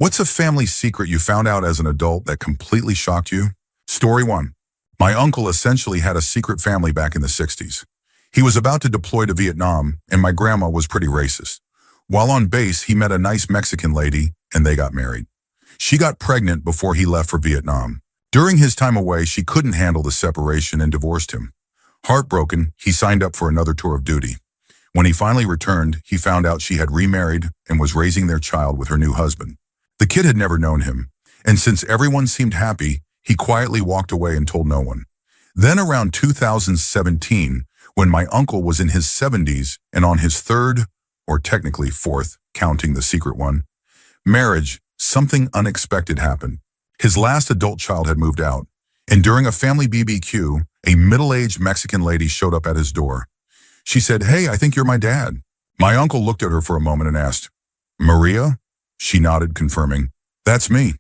What's a family secret you found out as an adult that completely shocked you? Story 1. My uncle essentially had a secret family back in the 60s. He was about to deploy to Vietnam, and my grandma was pretty racist. While on base, he met a nice Mexican lady, and they got married. She got pregnant before he left for Vietnam. During his time away, she couldn't handle the separation and divorced him. Heartbroken, he signed up for another tour of duty. When he finally returned, he found out she had remarried and was raising their child with her new husband. The kid had never known him, and since everyone seemed happy, he quietly walked away and told no one. Then around 2017, when my uncle was in his 70s and on his third, or technically fourth, counting the secret one, marriage, something unexpected happened. His last adult child had moved out, and during a family BBQ, a middle-aged Mexican lady showed up at his door. She said, "Hey, I think you're my dad." My uncle looked at her for a moment and asked, "Maria?" She nodded, confirming, "That's me."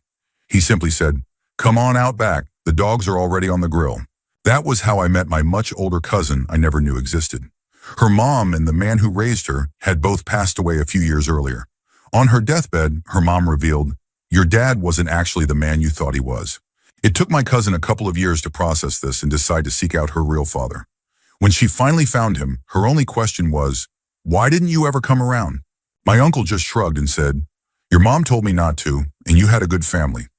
He simply said, "Come on out back. The dogs are already on the grill." That was how I met my much older cousin I never knew existed. Her mom and the man who raised her had both passed away a few years earlier. On her deathbed, her mom revealed, "Your dad wasn't actually the man you thought he was." It took my cousin a couple of years to process this and decide to seek out her real father. When she finally found him, her only question was, "Why didn't you ever come around?" My uncle just shrugged and said, "Your mom told me not to, and you had a good family.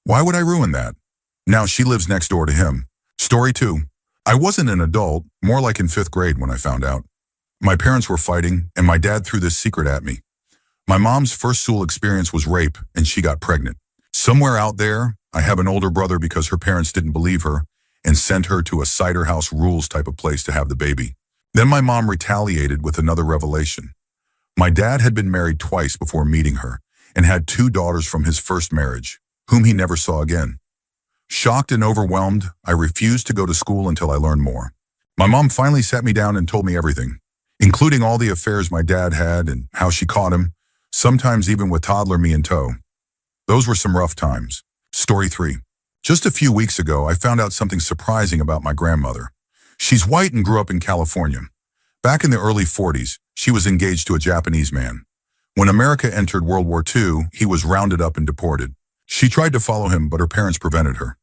Why would I ruin that?" Now she lives next door to him. Story 2. I wasn't an adult, more like in 5th grade when I found out. My parents were fighting, and my dad threw this secret at me. My mom's first school experience was rape, and she got pregnant. Somewhere out there, I have an older brother because her parents didn't believe her and sent her to a cider house rules type of place to have the baby. Then my mom retaliated with another revelation. My dad had been married twice before meeting her, and had 2 daughters from his first marriage, whom he never saw again. Shocked and overwhelmed, I refused to go to school until I learned more. My mom finally sat me down and told me everything, including all the affairs my dad had and how she caught him, sometimes even with toddler me in tow. Those were some rough times. Story 3. Just a few weeks ago, I found out something surprising about my grandmother. She's white and grew up in California. Back in the early 40s, she was engaged to a Japanese man. When America entered World War II, he was rounded up and deported. She tried to follow him, but her parents prevented her.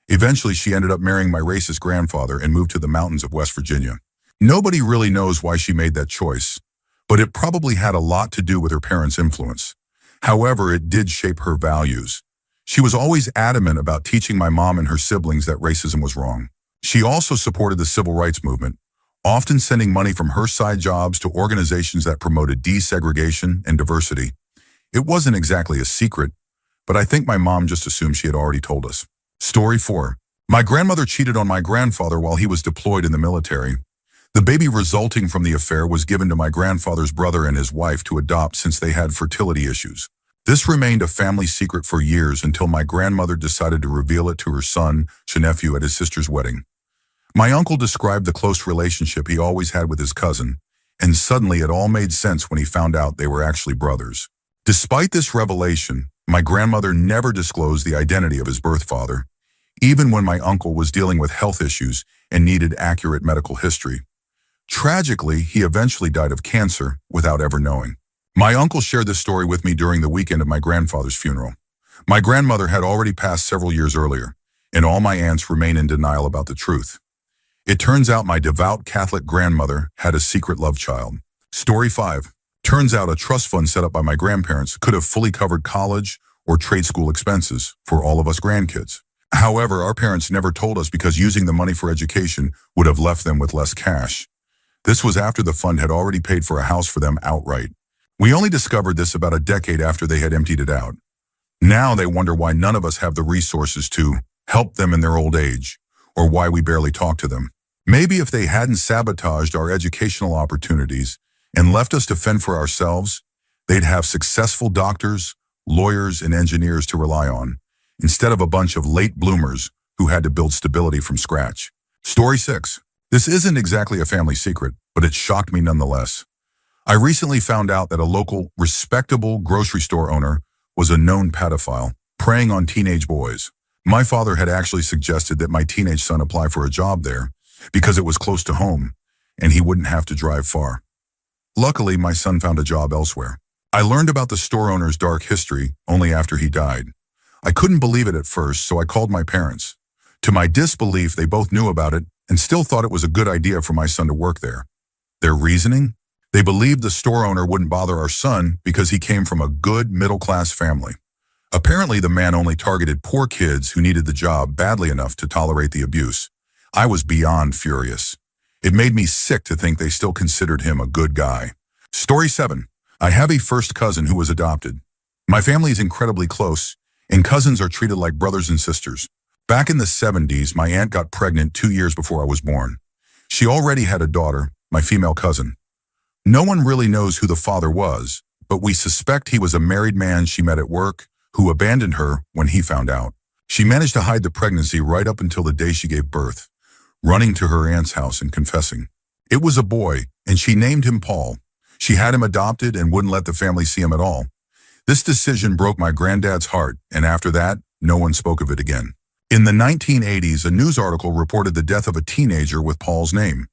Eventually, she ended up marrying my racist grandfather and moved to the mountains of West Virginia. Nobody really knows why she made that choice, but it probably had a lot to do with her parents' influence. However, it did shape her values. She was always adamant about teaching my mom and her siblings that racism was wrong. She also supported the civil rights movement, often sending money from her side jobs to organizations that promoted desegregation and diversity. It wasn't exactly a secret, but I think my mom just assumed she had already told us. Story 4. My grandmother cheated on my grandfather while he was deployed in the military. The baby resulting from the affair was given to my grandfather's brother and his wife to adopt since they had fertility issues. This remained a family secret for years until my grandmother decided to reveal it to her son, nephew, at his sister's wedding. My uncle described the close relationship he always had with his cousin, and suddenly it all made sense when he found out they were actually brothers. Despite this revelation, my grandmother never disclosed the identity of his birth father, even when my uncle was dealing with health issues and needed accurate medical history. Tragically, he eventually died of cancer without ever knowing. My uncle shared this story with me during the weekend of my grandfather's funeral. My grandmother had already passed several years earlier, and all my aunts remain in denial about the truth. It turns out my devout Catholic grandmother had a secret love child. Story 5. Turns out a trust fund set up by my grandparents could have fully covered college or trade school expenses for all of us grandkids. However, our parents never told us because using the money for education would have left them with less cash. This was after the fund had already paid for a house for them outright. We only discovered this about a decade after they had emptied it out. Now they wonder why none of us have the resources to help them in their old age, or why we barely talk to them. Maybe if they hadn't sabotaged our educational opportunities and left us to fend for ourselves, they'd have successful doctors, lawyers, and engineers to rely on, instead of a bunch of late bloomers who had to build stability from scratch. Story 6. This isn't exactly a family secret, but it shocked me nonetheless. I recently found out that a local, respectable grocery store owner was a known pedophile, preying on teenage boys. My father had actually suggested that my teenage son apply for a job there because it was close to home and he wouldn't have to drive far. Luckily, my son found a job elsewhere. I learned about the store owner's dark history only after he died. I couldn't believe it at first, so I called my parents. To my disbelief, they both knew about it and still thought it was a good idea for my son to work there. Their reasoning? They believed the store owner wouldn't bother our son because he came from a good middle-class family. Apparently, the man only targeted poor kids who needed the job badly enough to tolerate the abuse. I was beyond furious. It made me sick to think they still considered him a good guy. Story 7. I have a first cousin who was adopted. My family is incredibly close, and cousins are treated like brothers and sisters. Back in the 70s, my aunt got pregnant 2 years before I was born. She already had a daughter, my female cousin. No one really knows who the father was, but we suspect he was a married man she met at work who abandoned her when he found out. She managed to hide the pregnancy right up until the day she gave birth, running to her aunt's house and confessing. It was a boy, and she named him Paul. She had him adopted and wouldn't let the family see him at all. This decision broke my granddad's heart, and after that, no one spoke of it again. In the 1980s, a news article reported the death of a teenager with Paul's name.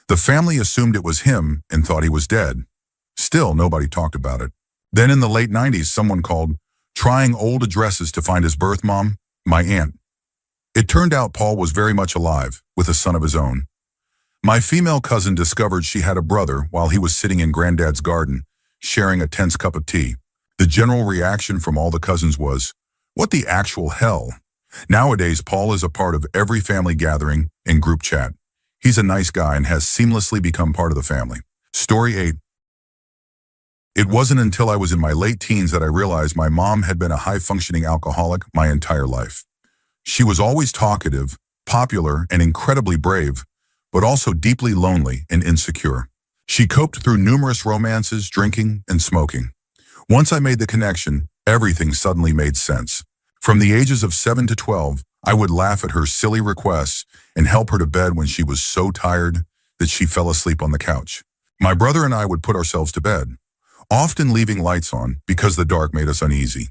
The family assumed it was him and thought he was dead. Still, nobody talked about it. Then in the late 90s, someone called, trying old addresses to find his birth mom, my aunt. It turned out Paul was very much alive, with a son of his own. My female cousin discovered she had a brother while he was sitting in Granddad's garden, sharing a tense cup of tea. The general reaction from all the cousins was, "What the actual hell?" Nowadays, Paul is a part of every family gathering and group chat. He's a nice guy and has seamlessly become part of the family. Story 8. It wasn't until I was in my late teens that I realized my mom had been a high-functioning alcoholic my entire life. She was always talkative, popular, and incredibly brave, but also deeply lonely and insecure. She coped through numerous romances, drinking, and smoking. Once I made the connection, everything suddenly made sense. From the ages of 7 to 12, I would laugh at her silly requests and help her to bed when she was so tired that she fell asleep on the couch. My brother and I would put ourselves to bed, often leaving lights on because the dark made us uneasy.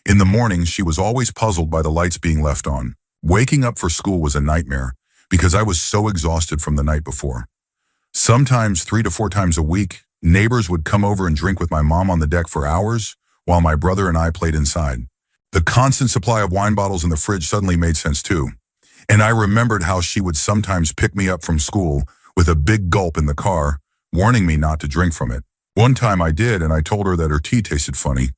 In the morning, she was always puzzled by the lights being left on. Waking up for school was a nightmare because I was so exhausted from the night before. Sometimes 3 to 4 times a week, neighbors would come over and drink with my mom on the deck for hours while my brother and I played inside. The constant supply of wine bottles in the fridge suddenly made sense too. And I remembered how she would sometimes pick me up from school with a big gulp in the car, warning me not to drink from it. One time I did, and I told her that her tea tasted funny.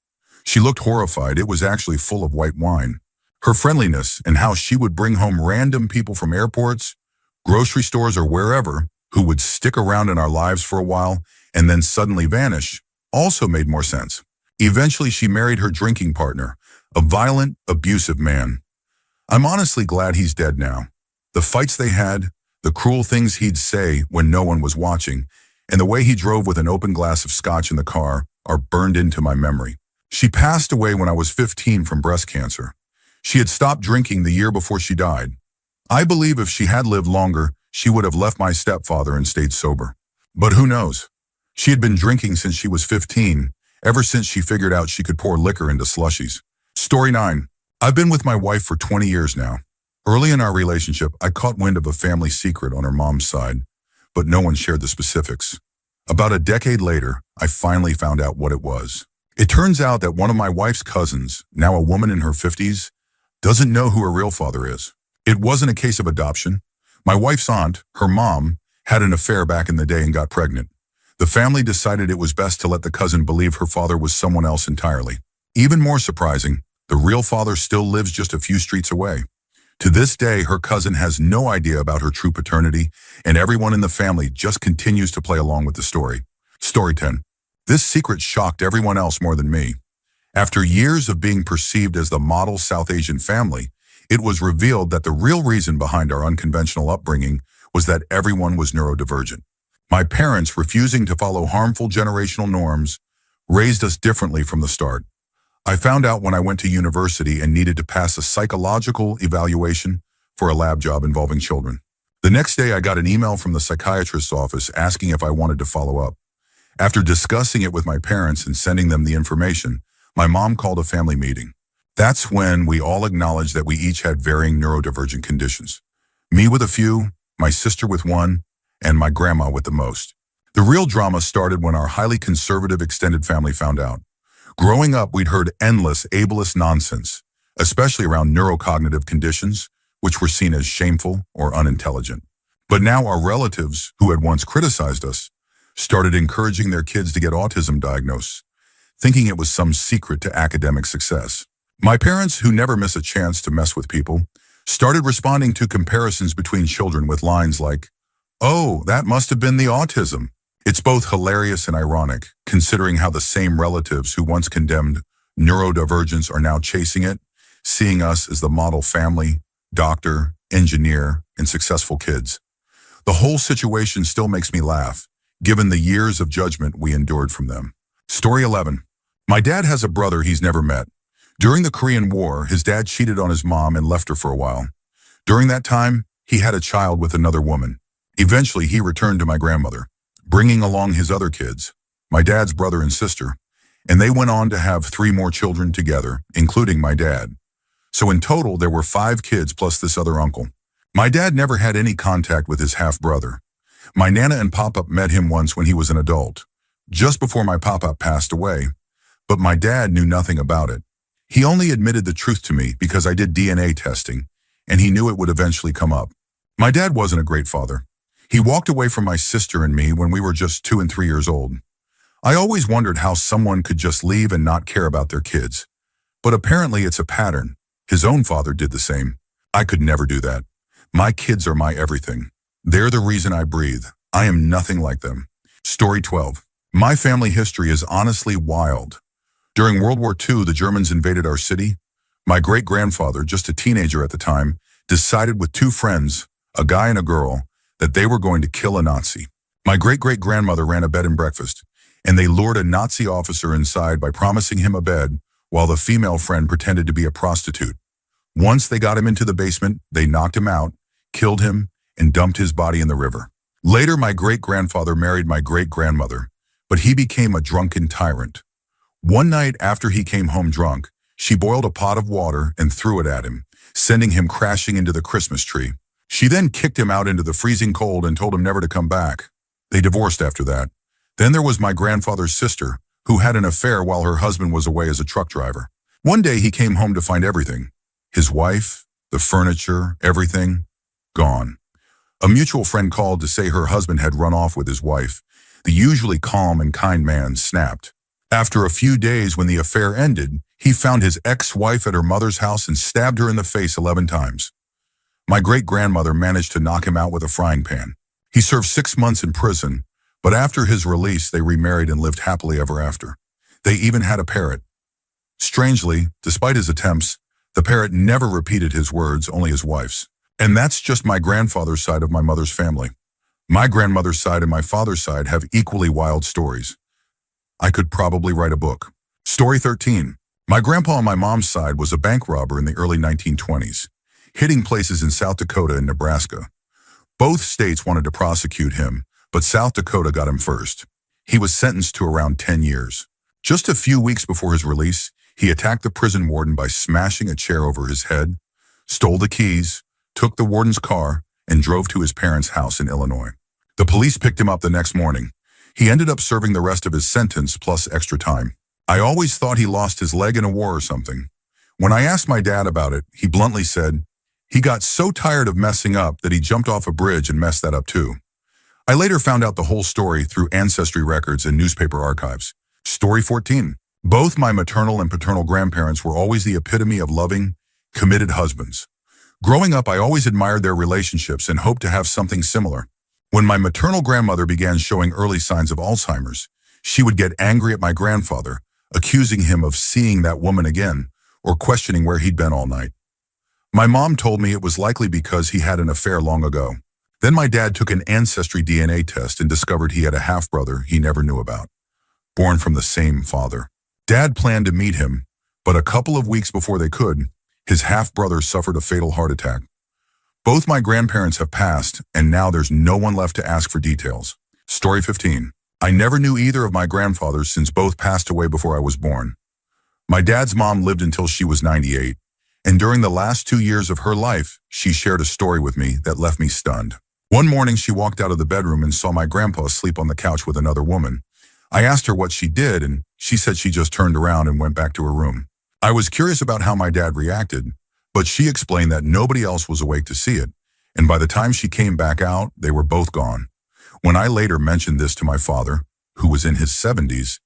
She looked horrified. It was actually full of white wine. Her friendliness and how she would bring home random people from airports, grocery stores, or wherever who would stick around in our lives for a while and then suddenly vanish also made more sense. Eventually, she married her drinking partner, a violent, abusive man. I'm honestly glad he's dead now. The fights they had, the cruel things he'd say when no one was watching, and the way he drove with an open glass of scotch in the car are burned into my memory. She passed away when I was 15 from breast cancer. She had stopped drinking the year before she died. I believe if she had lived longer, she would have left my stepfather and stayed sober. But who knows? She had been drinking since she was 15, ever since she figured out she could pour liquor into slushies. Story 9. I've been with my wife for 20 years now. Early in our relationship, I caught wind of a family secret on her mom's side, but no one shared the specifics. About a decade later, I finally found out what it was. It turns out that one of my wife's cousins, now a woman in her 50s, doesn't know who her real father is. It wasn't a case of adoption. My wife's aunt, her mom, had an affair back in the day and got pregnant. The family decided it was best to let the cousin believe her father was someone else entirely. Even more surprising, the real father still lives just a few streets away. To this day, her cousin has no idea about her true paternity, and everyone in the family just continues to play along with the story. Story 10. This secret shocked everyone else more than me. After years of being perceived as the model South Asian family, it was revealed that the real reason behind our unconventional upbringing was that everyone was neurodivergent. My parents, refusing to follow harmful generational norms, raised us differently from the start. I found out when I went to university and needed to pass a psychological evaluation for a lab job involving children. The next day, I got an email from the psychiatrist's office asking if I wanted to follow up. After discussing it with my parents and sending them the information, my mom called a family meeting. That's when we all acknowledged that we each had varying neurodivergent conditions. Me with a few, my sister with one, and my grandma with the most. The real drama started when our highly conservative extended family found out. Growing up, we'd heard endless ableist nonsense, especially around neurocognitive conditions, which were seen as shameful or unintelligent. But now our relatives, who had once criticized us, started encouraging their kids to get autism diagnosed, thinking it was some secret to academic success. My parents, who never miss a chance to mess with people, started responding to comparisons between children with lines like, "Oh, that must have been the autism." It's both hilarious and ironic, considering how the same relatives who once condemned neurodivergence are now chasing it, seeing us as the model family, doctor, engineer, and successful kids. The whole situation still makes me laugh, given the years of judgment we endured from them. Story 11. My dad has a brother he's never met. During the Korean War, his dad cheated on his mom and left her for a while. During that time, he had a child with another woman. Eventually, he returned to my grandmother, bringing along his other kids, my dad's brother and sister, and they went on to have 3 more children together, including my dad. So in total, there were 5 kids plus this other uncle. My dad never had any contact with his half-brother. My Nana and Pop-Up met him once when he was an adult, just before my Pop-Up passed away, but my dad knew nothing about it. He only admitted the truth to me because I did DNA testing, and he knew it would eventually come up. My dad wasn't a great father. He walked away from my sister and me when we were just 2 and 3 years old. I always wondered how someone could just leave and not care about their kids. But apparently it's a pattern. His own father did the same. I could never do that. My kids are my everything. They're the reason I breathe. I am nothing like them. Story 12. My family history is honestly wild. During World War II, the Germans invaded our city. My great-grandfather, just a teenager at the time, decided with 2 friends, a guy and a girl, that they were going to kill a Nazi. My great-great-grandmother ran a bed and breakfast, and they lured a Nazi officer inside by promising him a bed while the female friend pretended to be a prostitute. Once they got him into the basement, they knocked him out, killed him, and dumped his body in the river. Later, my great-grandfather married my great-grandmother, but he became a drunken tyrant. One night after he came home drunk, she boiled a pot of water and threw it at him, sending him crashing into the Christmas tree. She then kicked him out into the freezing cold and told him never to come back. They divorced after that. Then there was my grandfather's sister, who had an affair while her husband was away as a truck driver. One day he came home to find everything, his wife, the furniture, everything, gone. A mutual friend called to say her husband had run off with his wife. The usually calm and kind man snapped. After a few days, when the affair ended, he found his ex-wife at her mother's house and stabbed her in the face 11 times. My great-grandmother managed to knock him out with a frying pan. He served 6 months in prison, but after his release, they remarried and lived happily ever after. They even had a parrot. Strangely, despite his attempts, the parrot never repeated his words, only his wife's. And that's just my grandfather's side of my mother's family. My grandmother's side and my father's side have equally wild stories. I could probably write a book. Story 13. My grandpa on my mom's side was a bank robber in the early 1920s, hitting places in South Dakota and Nebraska. Both states wanted to prosecute him, but South Dakota got him first. He was sentenced to around 10 years. Just a few weeks before his release, he attacked the prison warden by smashing a chair over his head, stole the keys, took the warden's car, and drove to his parents' house in Illinois. The police picked him up the next morning. He ended up serving the rest of his sentence plus extra time. I always thought he lost his leg in a war or something. When I asked my dad about it, he bluntly said, he got so tired of messing up that he jumped off a bridge and messed that up too. I later found out the whole story through ancestry records and newspaper archives. Story 14. Both my maternal and paternal grandparents were always the epitome of loving, committed husbands. Growing up, I always admired their relationships and hoped to have something similar. When my maternal grandmother began showing early signs of Alzheimer's, she would get angry at my grandfather, accusing him of seeing that woman again or questioning where he'd been all night. My mom told me it was likely because he had an affair long ago. Then my dad took an ancestry DNA test and discovered he had a half-brother he never knew about, born from the same father. Dad planned to meet him, but a couple of weeks before they could, his half-brother suffered a fatal heart attack. Both my grandparents have passed, and now there's no one left to ask for details. Story 15. I never knew either of my grandfathers since both passed away before I was born. My dad's mom lived until she was 98, and during the last 2 years of her life, she shared a story with me that left me stunned. One morning, she walked out of the bedroom and saw my grandpa asleep on the couch with another woman. I asked her what she did, and she said she just turned around and went back to her room. I was curious about how my dad reacted, but she explained that nobody else was awake to see it, and by the time she came back out, they were both gone. When I later mentioned this to my father, who was in his 70s,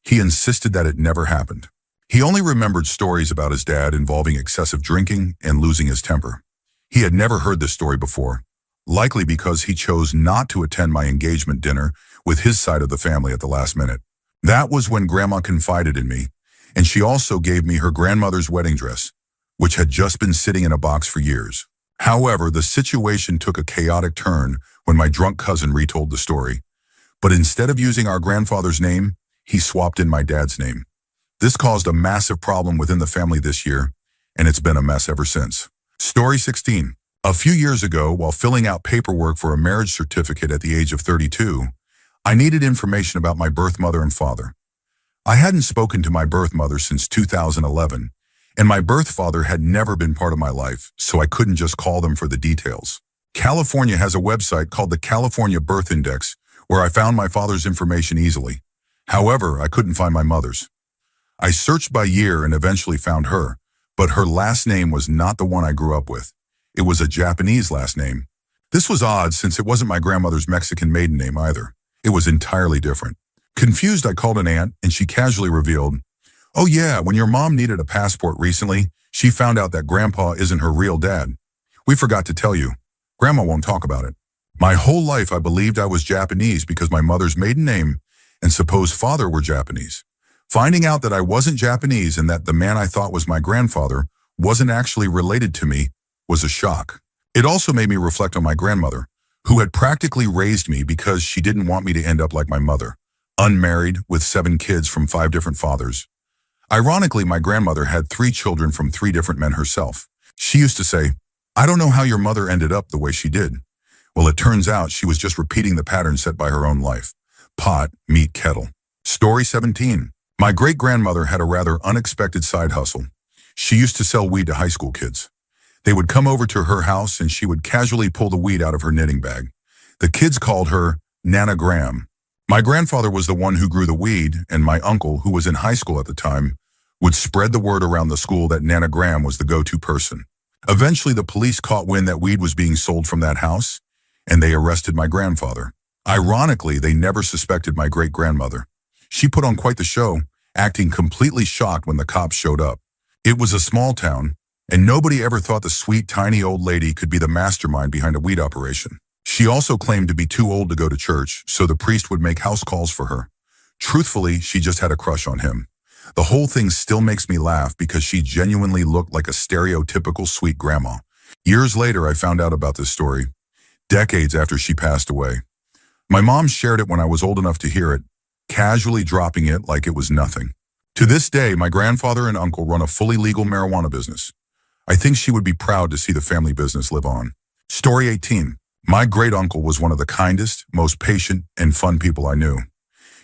he insisted that it never happened. He only remembered stories about his dad involving excessive drinking and losing his temper. He had never heard this story before, likely because he chose not to attend my engagement dinner with his side of the family at the last minute. That was when Grandma confided in me, and she also gave me her grandmother's wedding dress, which had just been sitting in a box for years. However, the situation took a chaotic turn when my drunk cousin retold the story. But instead of using our grandfather's name, he swapped in my dad's name. This caused a massive problem within the family this year, and it's been a mess ever since. Story 16. A few years ago, while filling out paperwork for a marriage certificate at the age of 32, I needed information about my birth mother and father. I hadn't spoken to my birth mother since 2011, and my birth father had never been part of my life, so I couldn't just call them for the details. California has a website called the California Birth Index, where I found my father's information easily. However, I couldn't find my mother's. I searched by year and eventually found her, but her last name was not the one I grew up with. It was a Japanese last name. This was odd since it wasn't my grandmother's Mexican maiden name either. It was entirely different. Confused, I called an aunt, and she casually revealed, "Oh yeah, when your mom needed a passport recently, she found out that Grandpa isn't her real dad. We forgot to tell you. Grandma won't talk about it." My whole life I believed I was Japanese because my mother's maiden name and supposed father were Japanese. Finding out that I wasn't Japanese and that the man I thought was my grandfather wasn't actually related to me was a shock. It also made me reflect on my grandmother, who had practically raised me because she didn't want me to end up like my mother, unmarried with 7 kids from 5 different fathers. Ironically, my grandmother had 3 children from 3 different men herself. She used to say, "I don't know how your mother ended up the way she did." Well, it turns out she was just repeating the pattern set by her own life. Pot, meet, kettle. Story 17. My great-grandmother had a rather unexpected side hustle. She used to sell weed to high school kids. They would come over to her house and she would casually pull the weed out of her knitting bag. The kids called her Nana Graham. My grandfather was the one who grew the weed, and my uncle, who was in high school at the time, would spread the word around the school that Nana Graham was the go-to person. Eventually, the police caught wind that weed was being sold from that house, and they arrested my grandfather. Ironically, they never suspected my great-grandmother. She put on quite the show, acting completely shocked when the cops showed up. It was a small town, and nobody ever thought the sweet, tiny old lady could be the mastermind behind a weed operation. She also claimed to be too old to go to church, so the priest would make house calls for her. Truthfully, she just had a crush on him. The whole thing still makes me laugh because she genuinely looked like a stereotypical sweet grandma. Years later, I found out about this story, decades after she passed away. My mom shared it when I was old enough to hear it, casually dropping it like it was nothing. To this day, my grandfather and uncle run a fully legal marijuana business. I think she would be proud to see the family business live on. Story 18. My great-uncle was one of the kindest, most patient, and fun people I knew.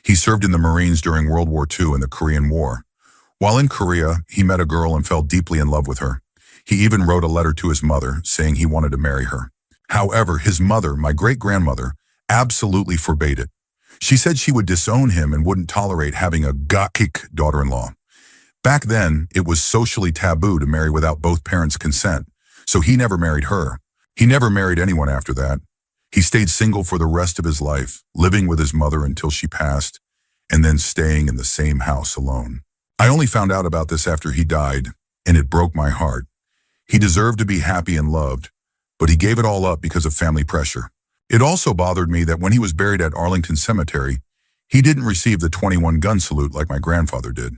He served in the Marines during World War II and the Korean War. While in Korea, he met a girl and fell deeply in love with her. He even wrote a letter to his mother saying he wanted to marry her. However, his mother, my great-grandmother, absolutely forbade it. She said she would disown him and wouldn't tolerate having a gakik daughter-in-law. Back then, it was socially taboo to marry without both parents' consent, so he never married her. He never married anyone after that. He stayed single for the rest of his life, living with his mother until she passed, and then staying in the same house alone. I only found out about this after he died, and it broke my heart. He deserved to be happy and loved, but he gave it all up because of family pressure. It also bothered me that when he was buried at Arlington Cemetery, he didn't receive the 21 gun salute like my grandfather did.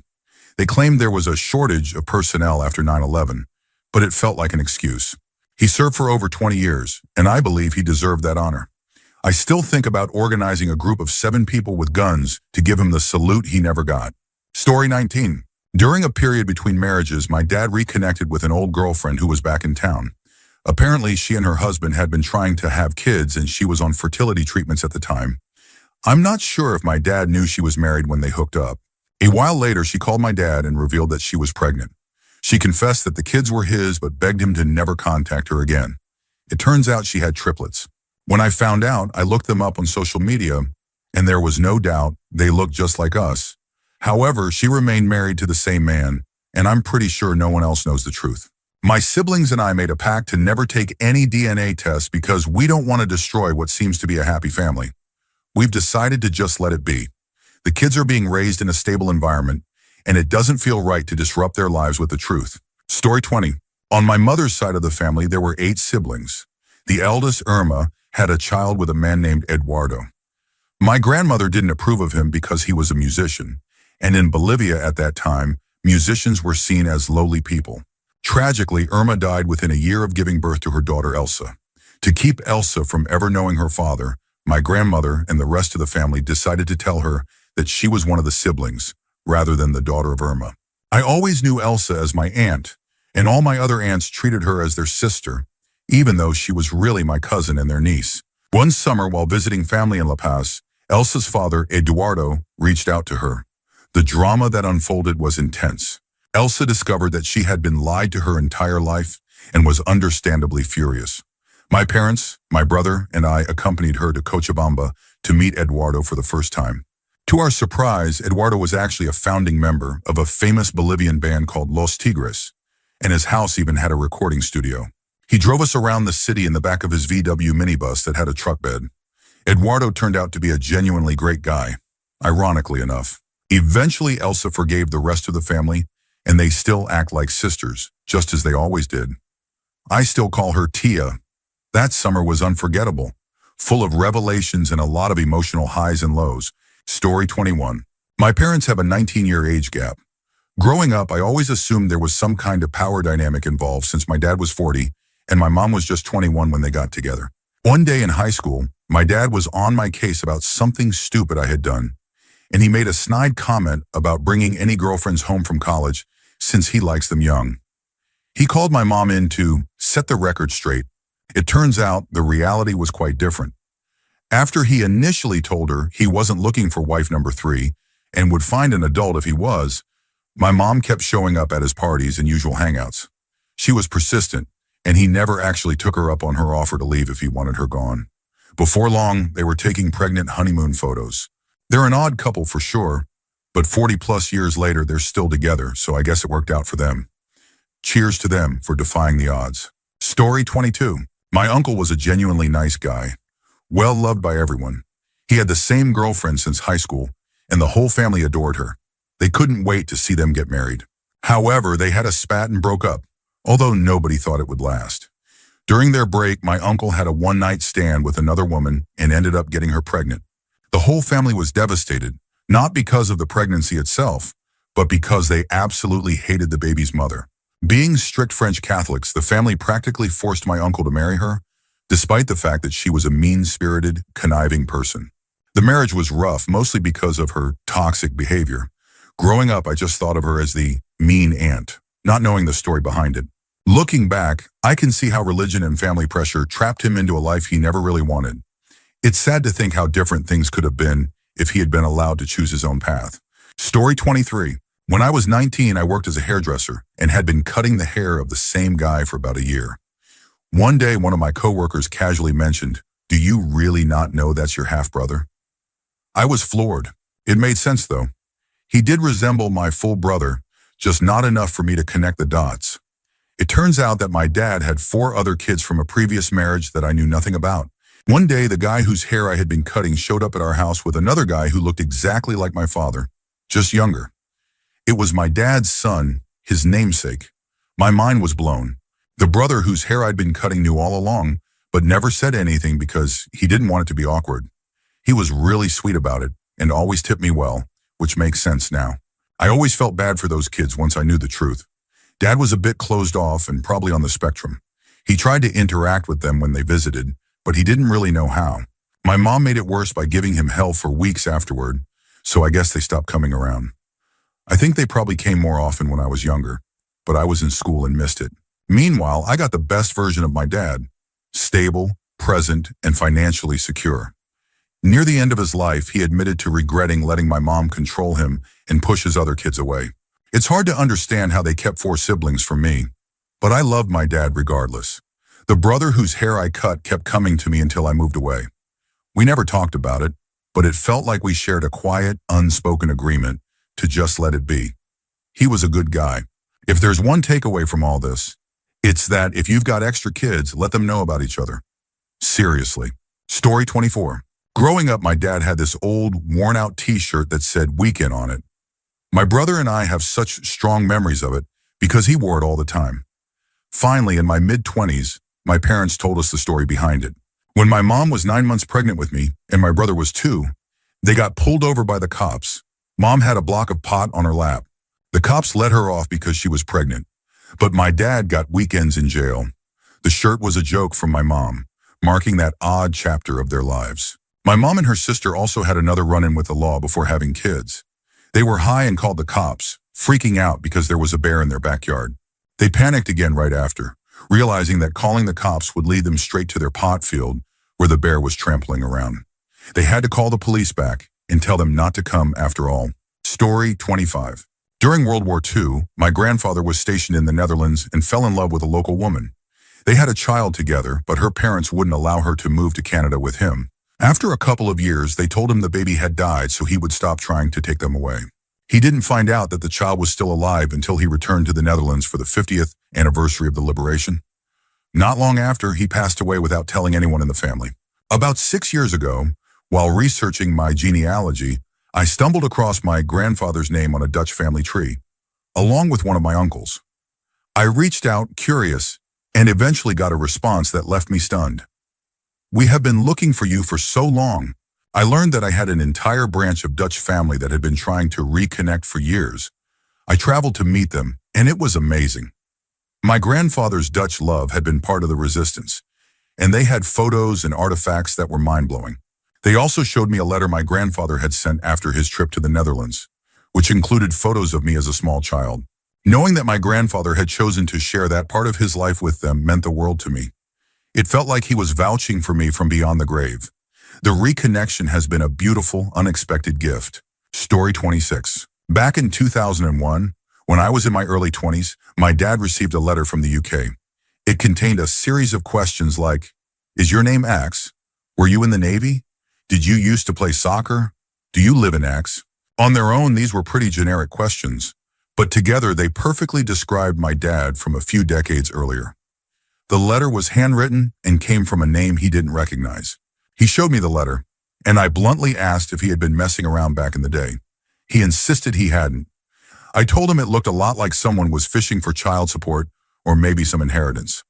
They claimed there was a shortage of personnel after 9/11, but it felt like an excuse. He served for over 20 years, and I believe he deserved that honor. I still think about organizing a group of 7 people with guns to give him the salute he never got. Story 19. During a period between marriages, my dad reconnected with an old girlfriend who was back in town. Apparently, she and her husband had been trying to have kids, and she was on fertility treatments at the time. I'm not sure if my dad knew she was married when they hooked up. A while later, she called my dad and revealed that she was pregnant. She confessed that the kids were his but begged him to never contact her again. It turns out she had triplets. When I found out, I looked them up on social media, and there was no doubt they looked just like us. However, she remained married to the same man, and I'm pretty sure no one else knows the truth. My siblings and I made a pact to never take any DNA tests because we don't want to destroy what seems to be a happy family. We've decided to just let it be. The kids are being raised in a stable environment, and it doesn't feel right to disrupt their lives with the truth. Story 20. On my mother's side of the family, there were 8 siblings. The eldest, Irma, had a child with a man named Eduardo. My grandmother didn't approve of him because he was a musician, and in Bolivia at that time, musicians were seen as lowly people. Tragically, Irma died within a year of giving birth to her daughter Elsa. To keep Elsa from ever knowing her father, my grandmother and the rest of the family decided to tell her that she was one of the siblings, rather than the daughter of Irma. I always knew Elsa as my aunt, and all my other aunts treated her as their sister, even though she was really my cousin and their niece. One summer, while visiting family in La Paz, Elsa's father, Eduardo, reached out to her. The drama that unfolded was intense. Elsa discovered that she had been lied to her entire life and was understandably furious. My parents, my brother, and I accompanied her to Cochabamba to meet Eduardo for the first time. To our surprise, Eduardo was actually a founding member of a famous Bolivian band called Los Tigres, and his house even had a recording studio. He drove us around the city in the back of his VW minibus that had a truck bed. Eduardo turned out to be a genuinely great guy, ironically enough. Eventually, Elsa forgave the rest of the family, and they still act like sisters, just as they always did. I still call her Tia. That summer was unforgettable, full of revelations and a lot of emotional highs and lows. Story 21. My parents have a 19-year age gap. Growing up, I always assumed there was some kind of power dynamic involved since my dad was 40 and my mom was just 21 when they got together. One day in high school, my dad was on my case about something stupid I had done, and he made a snide comment about bringing any girlfriends home from college since he likes them young. He called my mom in to set the record straight. It turns out the reality was quite different. After he initially told her he wasn't looking for wife number 3 and would find an adult if he was, my mom kept showing up at his parties and usual hangouts. She was persistent, and he never actually took her up on her offer to leave if he wanted her gone. Before long, they were taking pregnant honeymoon photos. They're an odd couple for sure, but 40-plus years later, they're still together, so I guess it worked out for them. Cheers to them for defying the odds. Story 22. My uncle was a genuinely nice guy, well-loved by everyone. He had the same girlfriend since high school, and the whole family adored her. They couldn't wait to see them get married. However, they had a spat and broke up, although nobody thought it would last. During their break, my uncle had a one-night stand with another woman and ended up getting her pregnant. The whole family was devastated, not because of the pregnancy itself, but because they absolutely hated the baby's mother. Being strict French Catholics, the family practically forced my uncle to marry her, despite the fact that she was a mean-spirited, conniving person. The marriage was rough, mostly because of her toxic behavior. Growing up, I just thought of her as the mean aunt, not knowing the story behind it. Looking back, I can see how religion and family pressure trapped him into a life he never really wanted. It's sad to think how different things could have been if he had been allowed to choose his own path. Story 23. When I was 19, I worked as a hairdresser and had been cutting the hair of the same guy for about a year. One day, one of my coworkers casually mentioned, "Do you really not know that's your half-brother?" I was floored. It made sense, though. He did resemble my full brother, just not enough for me to connect the dots. It turns out that my dad had 4 other kids from a previous marriage that I knew nothing about. One day, the guy whose hair I had been cutting showed up at our house with another guy who looked exactly like my father, just younger. It was my dad's son, his namesake. My mind was blown. The brother whose hair I'd been cutting knew all along, but never said anything because he didn't want it to be awkward. He was really sweet about it and always tipped me well, which makes sense now. I always felt bad for those kids once I knew the truth. Dad was a bit closed off and probably on the spectrum. He tried to interact with them when they visited, but he didn't really know how. My mom made it worse by giving him hell for weeks afterward, so I guess they stopped coming around. I think they probably came more often when I was younger, but I was in school and missed it. Meanwhile, I got the best version of my dad, stable, present, and financially secure. Near the end of his life, he admitted to regretting letting my mom control him and push his other kids away. It's hard to understand how they kept 4 siblings from me, but I loved my dad regardless. The brother whose hair I cut kept coming to me until I moved away. We never talked about it, but it felt like we shared a quiet, unspoken agreement to just let it be. He was a good guy. If there's one takeaway from all this, it's that if you've got extra kids, let them know about each other. Seriously. Story 24. Growing up, my dad had this old, worn-out t-shirt that said Weekend on it. My brother and I have such strong memories of it because he wore it all the time. Finally, in my mid-20s, my parents told us the story behind it. When my mom was 9 months pregnant with me and my brother was 2, they got pulled over by the cops. Mom had a block of pot on her lap. The cops let her off because she was pregnant. But my dad got weekends in jail. The shirt was a joke from my mom, marking that odd chapter of their lives. My mom and her sister also had another run-in with the law before having kids. They were high and called the cops, freaking out because there was a bear in their backyard. They panicked again right after, realizing that calling the cops would lead them straight to their pot field where the bear was trampling around. They had to call the police back and tell them not to come after all. Story 25. During World War II, my grandfather was stationed in the Netherlands and fell in love with a local woman. They had a child together, but her parents wouldn't allow her to move to Canada with him. After a couple of years, they told him the baby had died, so he would stop trying to take them away. He didn't find out that the child was still alive until he returned to the Netherlands for the 50th anniversary of the liberation. Not long after, he passed away without telling anyone in the family. About 6 years ago, while researching my genealogy, I stumbled across my grandfather's name on a Dutch family tree, along with one of my uncles. I reached out, curious, and eventually got a response that left me stunned. "We have been looking for you for so long." I learned that I had an entire branch of Dutch family that had been trying to reconnect for years. I traveled to meet them, and it was amazing. My grandfather's Dutch love had been part of the resistance, and they had photos and artifacts that were mind-blowing. They also showed me a letter my grandfather had sent after his trip to the Netherlands, which included photos of me as a small child. Knowing that my grandfather had chosen to share that part of his life with them meant the world to me. It felt like he was vouching for me from beyond the grave. The reconnection has been a beautiful, unexpected gift. Story 26. Back in 2001, when I was in my early 20s, my dad received a letter from the UK. It contained a series of questions like, "Is your name X? Were you in the Navy? Did you used to play soccer? Do you live in X?" On their own, these were pretty generic questions, but together they perfectly described my dad from a few decades earlier. The letter was handwritten and came from a name he didn't recognize. He showed me the letter, and I bluntly asked if he had been messing around back in the day. He insisted he hadn't. I told him it looked a lot like someone was fishing for child support or maybe some inheritance.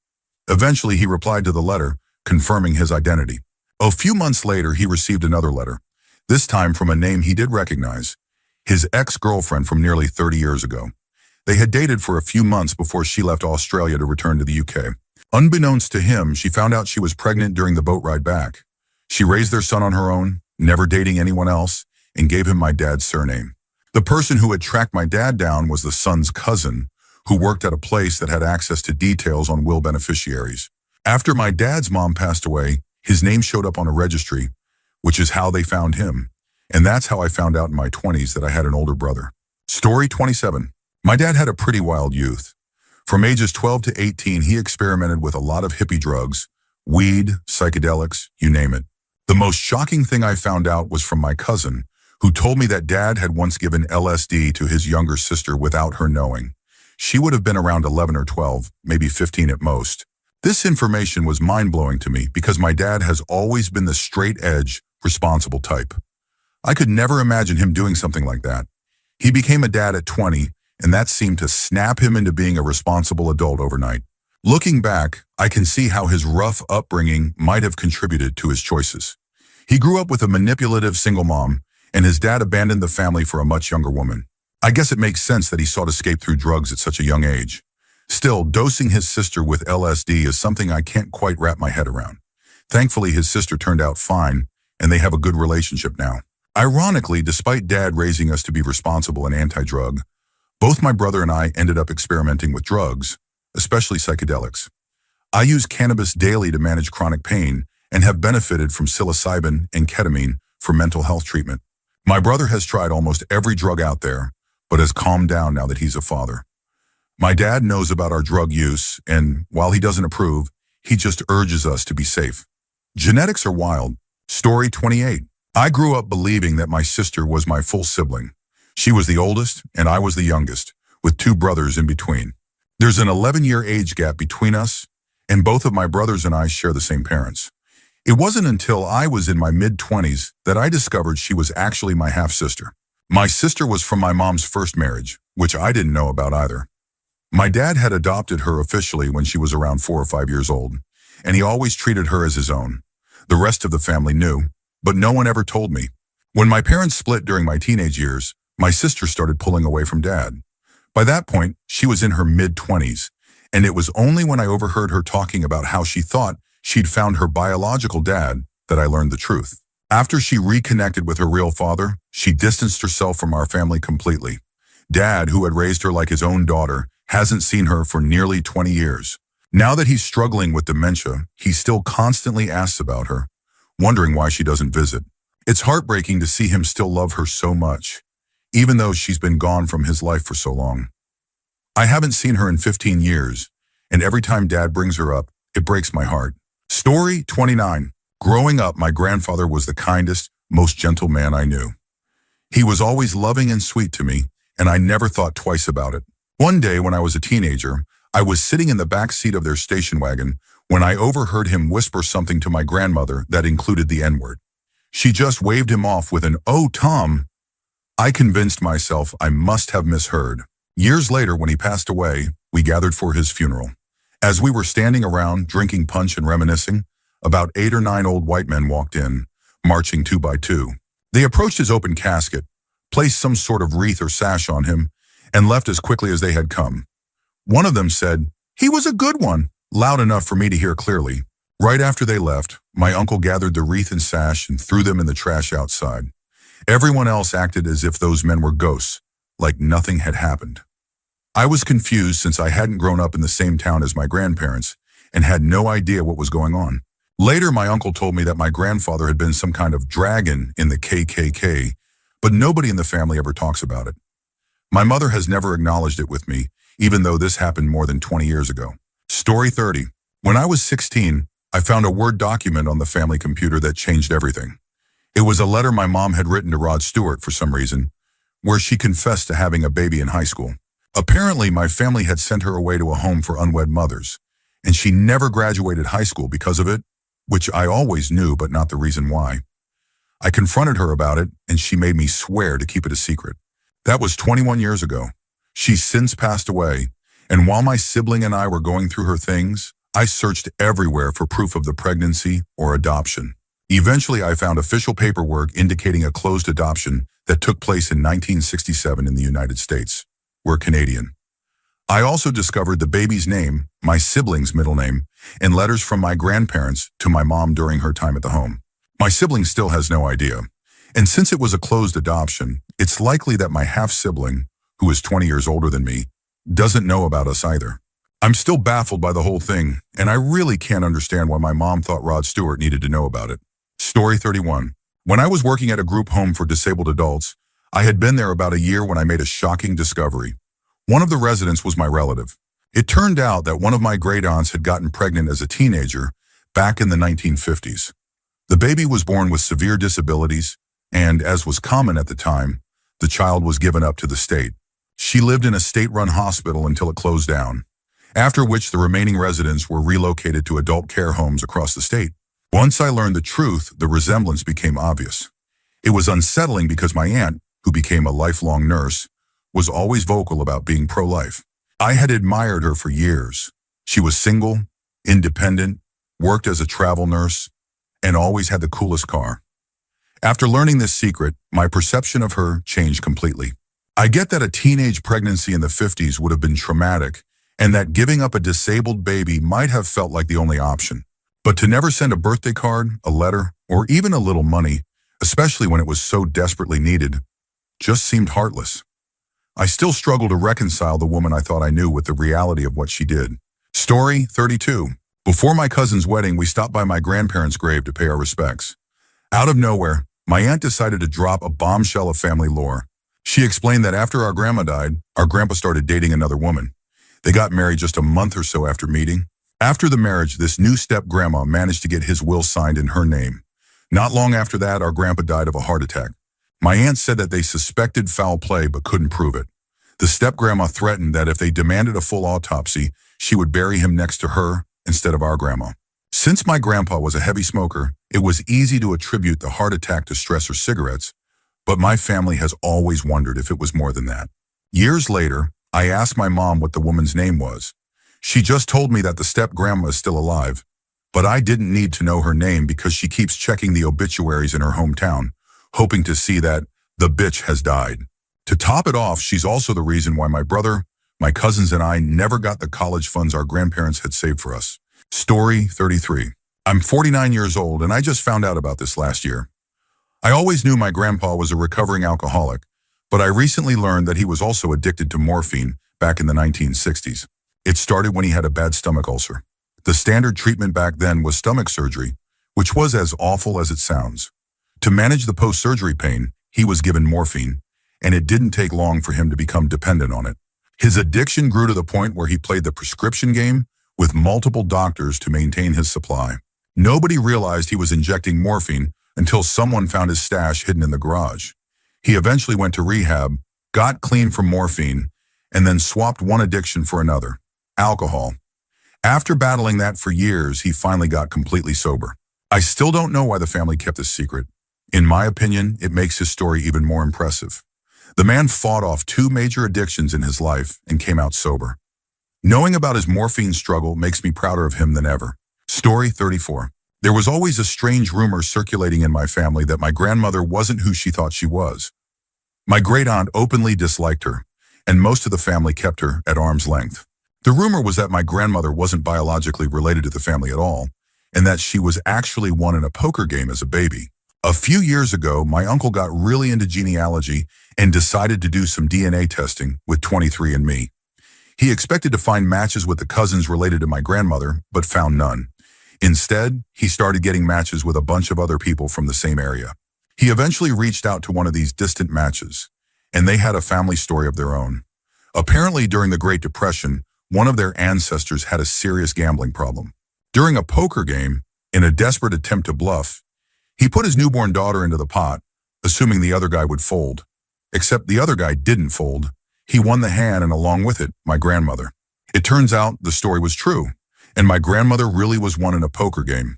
Eventually, he replied to the letter, confirming his identity. A few months later, he received another letter, this time from a name he did recognize, his ex-girlfriend from nearly 30 years ago. They had dated for a few months before she left Australia to return to the UK. Unbeknownst to him, she found out she was pregnant during the boat ride back. She raised their son on her own, never dating anyone else, and gave him my dad's surname. The person who had tracked my dad down was the son's cousin, who worked at a place that had access to details on will beneficiaries. After my dad's mom passed away, his name showed up on a registry, which is how they found him. And that's how I found out in my 20s that I had an older brother. Story 27. My dad had a pretty wild youth. From ages 12 to 18, he experimented with a lot of hippie drugs, weed, psychedelics, you name it. The most shocking thing I found out was from my cousin, who told me that Dad had once given LSD to his younger sister without her knowing. She would have been around 11 or 12, maybe 15 at most. This information was mind-blowing to me because my dad has always been the straight-edge, responsible type. I could never imagine him doing something like that. He became a dad at 20, and that seemed to snap him into being a responsible adult overnight. Looking back, I can see how his rough upbringing might have contributed to his choices. He grew up with a manipulative single mom, and his dad abandoned the family for a much younger woman. I guess it makes sense that he sought escape through drugs at such a young age. Still, dosing his sister with LSD is something I can't quite wrap my head around. Thankfully, his sister turned out fine, and they have a good relationship now. Ironically, despite Dad raising us to be responsible and anti-drug, both my brother and I ended up experimenting with drugs, especially psychedelics. I use cannabis daily to manage chronic pain and have benefited from psilocybin and ketamine for mental health treatment. My brother has tried almost every drug out there, but has calmed down now that he's a father. My dad knows about our drug use, and while he doesn't approve, he just urges us to be safe. Genetics are wild. Story 28. I grew up believing that my sister was my full sibling. She was the oldest, and I was the youngest, with two brothers in between. There's an 11-year age gap between us, and both of my brothers and I share the same parents. It wasn't until I was in my mid-20s that I discovered she was actually my half-sister. My sister was from my mom's first marriage, which I didn't know about either. My dad had adopted her officially when she was around 4 or 5 years old, and he always treated her as his own. The rest of the family knew, but no one ever told me. When my parents split during my teenage years, my sister started pulling away from dad. By that point, she was in her mid-20s, and it was only when I overheard her talking about how she thought she'd found her biological dad that I learned the truth. After she reconnected with her real father, she distanced herself from our family completely. Dad, who had raised her like his own daughter, hasn't seen her for nearly 20 years. Now that he's struggling with dementia, he still constantly asks about her, wondering why she doesn't visit. It's heartbreaking to see him still love her so much, even though she's been gone from his life for so long. I haven't seen her in 15 years, and every time Dad brings her up, it breaks my heart. Story 29. Growing up, my grandfather was the kindest, most gentle man I knew. He was always loving and sweet to me, and I never thought twice about it. One day when I was a teenager, I was sitting in the back seat of their station wagon when I overheard him whisper something to my grandmother that included the N-word. She just waved him off with an, "Oh, Tom." I convinced myself I must have misheard. Years later, when he passed away, we gathered for his funeral. As we were standing around, drinking punch and reminiscing, about 8 or 9 old white men walked in, marching 2 by 2. They approached his open casket, placed some sort of wreath or sash on him, and left as quickly as they had come. One of them said, "He was a good one," loud enough for me to hear clearly. Right after they left, my uncle gathered the wreath and sash and threw them in the trash outside. Everyone else acted as if those men were ghosts, like nothing had happened. I was confused since I hadn't grown up in the same town as my grandparents and had no idea what was going on. Later, my uncle told me that my grandfather had been some kind of dragon in the KKK, but nobody in the family ever talks about it. My mother has never acknowledged it with me, even though this happened more than 20 years ago. Story 30. When I was 16, I found a Word document on the family computer that changed everything. It was a letter my mom had written to Rod Stewart for some reason, where she confessed to having a baby in high school. Apparently, my family had sent her away to a home for unwed mothers, and she never graduated high school because of it, which I always knew, but not the reason why. I confronted her about it, and she made me swear to keep it a secret. That was 21 years ago. She's since passed away, and while my sibling and I were going through her things, I searched everywhere for proof of the pregnancy or adoption. Eventually, I found official paperwork indicating a closed adoption that took place in 1967 in the United States. We're Canadian. I also discovered the baby's name, my sibling's middle name, and letters from my grandparents to my mom during her time at the home. My sibling still has no idea. And since it was a closed adoption, it's likely that my half-sibling, who is 20 years older than me, doesn't know about us either. I'm still baffled by the whole thing, and I really can't understand why my mom thought Rod Stewart needed to know about it. Story 31. When I was working at a group home for disabled adults, I had been there about a year when I made a shocking discovery. One of the residents was my relative. It turned out that one of my great-aunts had gotten pregnant as a teenager back in the 1950s. The baby was born with severe disabilities, and, as was common at the time, the child was given up to the state. She lived in a state-run hospital until it closed down, after which the remaining residents were relocated to adult care homes across the state. Once I learned the truth, the resemblance became obvious. It was unsettling because my aunt, who became a lifelong nurse, was always vocal about being pro-life. I had admired her for years. She was single, independent, worked as a travel nurse, and always had the coolest car. After learning this secret, my perception of her changed completely. I get that a teenage pregnancy in the 50s would have been traumatic, and that giving up a disabled baby might have felt like the only option. But to never send a birthday card, a letter, or even a little money, especially when it was so desperately needed, just seemed heartless. I still struggle to reconcile the woman I thought I knew with the reality of what she did. Story 32. Before my cousin's wedding, we stopped by my grandparents' grave to pay our respects. Out of nowhere, my aunt decided to drop a bombshell of family lore. She explained that after our grandma died, our grandpa started dating another woman. They got married just a month or so after meeting. After the marriage, this new step-grandma managed to get his will signed in her name. Not long after that, our grandpa died of a heart attack. My aunt said that they suspected foul play but couldn't prove it. The step-grandma threatened that if they demanded a full autopsy, she would bury him next to her instead of our grandma. Since my grandpa was a heavy smoker, it was easy to attribute the heart attack to stress or cigarettes, but my family has always wondered if it was more than that. Years later, I asked my mom what the woman's name was. She just told me that the step-grandma is still alive, but I didn't need to know her name because she keeps checking the obituaries in her hometown, hoping to see that the bitch has died. To top it off, she's also the reason why my brother, my cousins, and I never got the college funds our grandparents had saved for us. Story 33. I'm 49 years old, and I just found out about this last year. I always knew my grandpa was a recovering alcoholic, but I recently learned that he was also addicted to morphine back in the 1960s. It started when he had a bad stomach ulcer. The standard treatment back then was stomach surgery, which was as awful as it sounds. To manage the post-surgery pain, he was given morphine, and it didn't take long for him to become dependent on it. His addiction grew to the point where he played the prescription game with multiple doctors to maintain his supply. Nobody realized he was injecting morphine until someone found his stash hidden in the garage. He eventually went to rehab, got clean from morphine, and then swapped one addiction for another: alcohol. After battling that for years, he finally got completely sober. I still don't know why the family kept this secret. In my opinion, it makes his story even more impressive. The man fought off 2 major addictions in his life and came out sober. Knowing about his morphine struggle makes me prouder of him than ever. Story 34. There was always a strange rumor circulating in my family that my grandmother wasn't who she thought she was. My great-aunt openly disliked her, and most of the family kept her at arm's length. The rumor was that my grandmother wasn't biologically related to the family at all, and that she was actually won in a poker game as a baby. A few years ago, my uncle got really into genealogy and decided to do some DNA testing with 23andMe. He expected to find matches with the cousins related to my grandmother, but found none. Instead, he started getting matches with a bunch of other people from the same area. He eventually reached out to one of these distant matches, and they had a family story of their own. Apparently, during the Great Depression, one of their ancestors had a serious gambling problem. During a poker game, in a desperate attempt to bluff, he put his newborn daughter into the pot, assuming the other guy would fold. Except the other guy didn't fold. He won the hand, and along with it, my grandmother. It turns out the story was true, and my grandmother really was won in a poker game.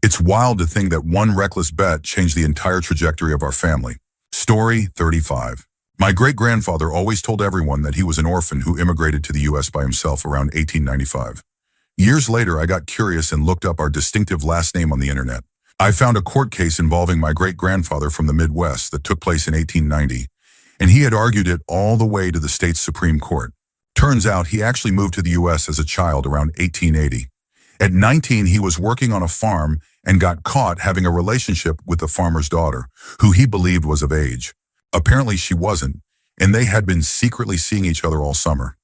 It's wild to think that one reckless bet changed the entire trajectory of our family. Story 35. My great-grandfather always told everyone that he was an orphan who immigrated to the U.S. by himself around 1895. Years later, I got curious and looked up our distinctive last name on the internet. I found a court case involving my great-grandfather from the Midwest that took place in 1890, and he had argued it all the way to the state's Supreme Court. Turns out he actually moved to the U.S. as a child around 1880. At 19, he was working on a farm and got caught having a relationship with the farmer's daughter, who he believed was of age. Apparently she wasn't, and they had been secretly seeing each other all summer.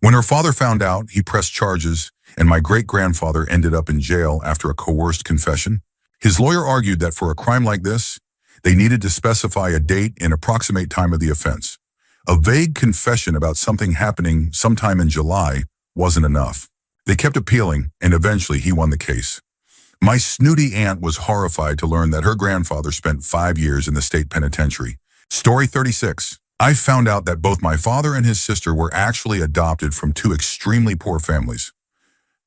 When her father found out, he pressed charges, and my great-grandfather ended up in jail after a coerced confession. His lawyer argued that for a crime like this, they needed to specify a date and approximate time of the offense. A vague confession about something happening sometime in July wasn't enough. They kept appealing, and eventually he won the case. My snooty aunt was horrified to learn that her grandfather spent 5 years in the state penitentiary. Story 36. I found out that both my father and his sister were actually adopted from 2 extremely poor families.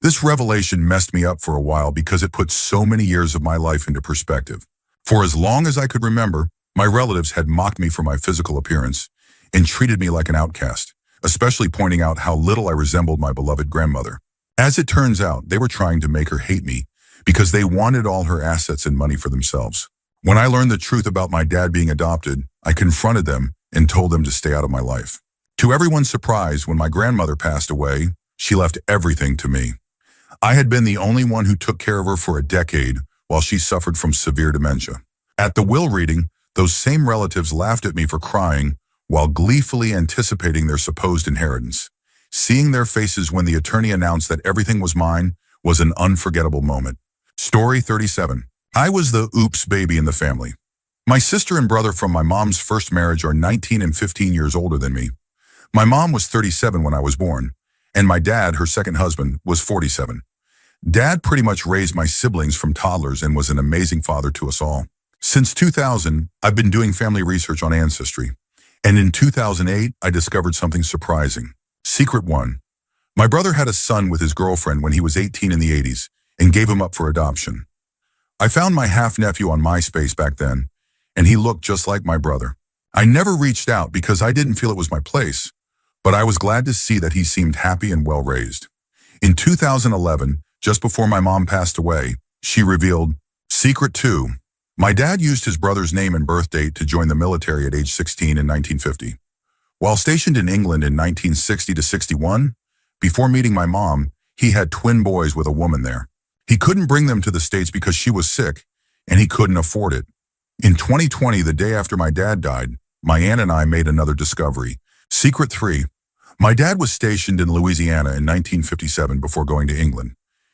This revelation messed me up for a while because it put so many years of my life into perspective. For as long as I could remember, my relatives had mocked me for my physical appearance and treated me like an outcast, especially pointing out how little I resembled my beloved grandmother. As it turns out, they were trying to make her hate me because they wanted all her assets and money for themselves. When I learned the truth about my dad being adopted, I confronted them and told them to stay out of my life. To everyone's surprise, when my grandmother passed away, she left everything to me. I had been the only one who took care of her for a decade while she suffered from severe dementia. At the will reading, those same relatives laughed at me for crying while gleefully anticipating their supposed inheritance. Seeing their faces when the attorney announced that everything was mine was an unforgettable moment. Story 37. I was the oops baby in the family. My sister and brother from my mom's first marriage are 19 and 15 years older than me. My mom was 37 when I was born, and my dad, her second husband, was 47. Dad pretty much raised my siblings from toddlers and was an amazing father to us all. Since 2000, I've been doing family research on Ancestry. And in 2008, I discovered something surprising. Secret 1. My brother had a son with his girlfriend when he was 18 in the 80s and gave him up for adoption. I found my half-nephew on MySpace back then, and he looked just like my brother. I never reached out because I didn't feel it was my place, but I was glad to see that he seemed happy and well-raised. In 2011, just before my mom passed away, she revealed, Secret 2. My dad used his brother's name and birth date to join the military at age 16 in 1950. While stationed in England in 1960 to 61, before meeting my mom, he had twin boys with a woman there. He couldn't bring them to the States because she was sick, and he couldn't afford it. In 2020, the day after my dad died, my aunt and I made another discovery. Secret 3. My dad was stationed in Louisiana in 1957 before going to England.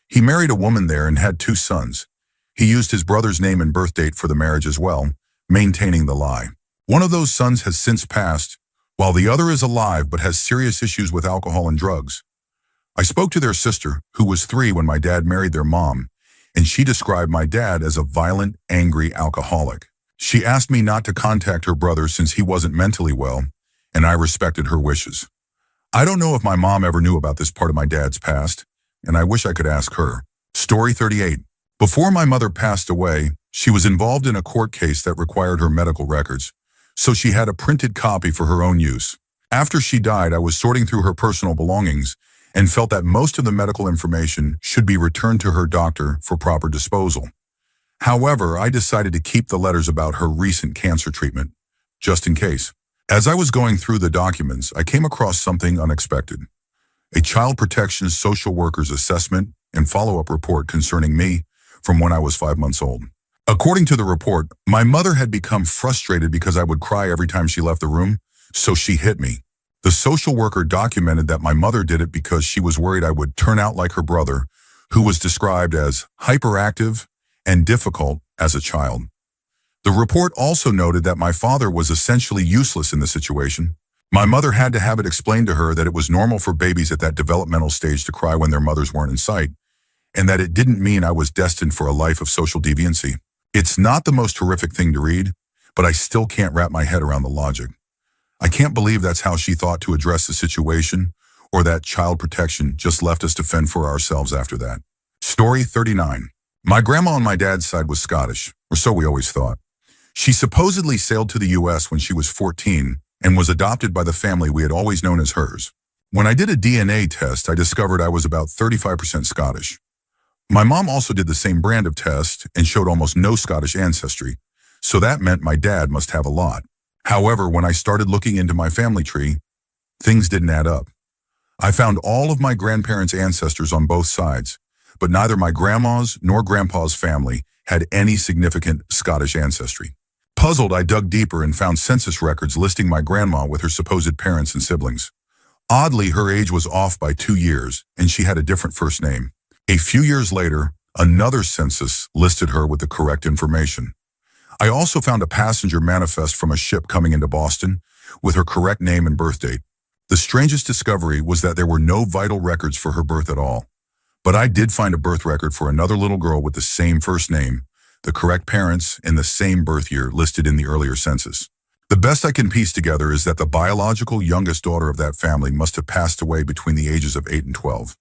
He married a woman there and had 2 sons. He used his brother's name and birth date for the marriage as well, maintaining the lie. One of those sons has since passed, while the other is alive but has serious issues with alcohol and drugs. I spoke to their sister, who was 3 when my dad married their mom, and she described my dad as a violent, angry alcoholic. She asked me not to contact her brother since he wasn't mentally well, and I respected her wishes. I don't know if my mom ever knew about this part of my dad's past, and I wish I could ask her. Story 38. Before my mother passed away, she was involved in a court case that required her medical records, so she had a printed copy for her own use. After she died, I was sorting through her personal belongings and felt that most of the medical information should be returned to her doctor for proper disposal. However, I decided to keep the letters about her recent cancer treatment, just in case. As I was going through the documents, I came across something unexpected. A child protection social worker's assessment and follow-up report concerning me from when I was 5 months old. According to the report, my mother had become frustrated because I would cry every time she left the room, so she hit me. The social worker documented that my mother did it because she was worried I would turn out like her brother, who was described as hyperactive and difficult as a child. The report also noted that my father was essentially useless in the situation. My mother had to have it explained to her that it was normal for babies at that developmental stage to cry when their mothers weren't in sight, and that it didn't mean I was destined for a life of social deviancy. It's not the most horrific thing to read, but I still can't wrap my head around the logic. I can't believe that's how she thought to address the situation, or that child protection just left us to fend for ourselves after that. Story 39. My grandma on my dad's side was Scottish, or so we always thought. She supposedly sailed to the U.S. when she was 14 and was adopted by the family we had always known as hers. When I did a DNA test, I discovered I was about 35% Scottish. My mom also did the same brand of test and showed almost no Scottish ancestry, so that meant my dad must have a lot. However, when I started looking into my family tree, things didn't add up. I found all of my grandparents' ancestors on both sides, but neither my grandma's nor grandpa's family had any significant Scottish ancestry. Puzzled, I dug deeper and found census records listing my grandma with her supposed parents and siblings. Oddly, her age was off by 2 years, and she had a different first name. A few years later, another census listed her with the correct information. I also found a passenger manifest from a ship coming into Boston with her correct name and birth date. The strangest discovery was that there were no vital records for her birth at all. But I did find a birth record for another little girl with the same first name, the correct parents, and the same birth year listed in the earlier census. The best I can piece together is that the biological youngest daughter of that family must have passed away between the ages of 8 and 12,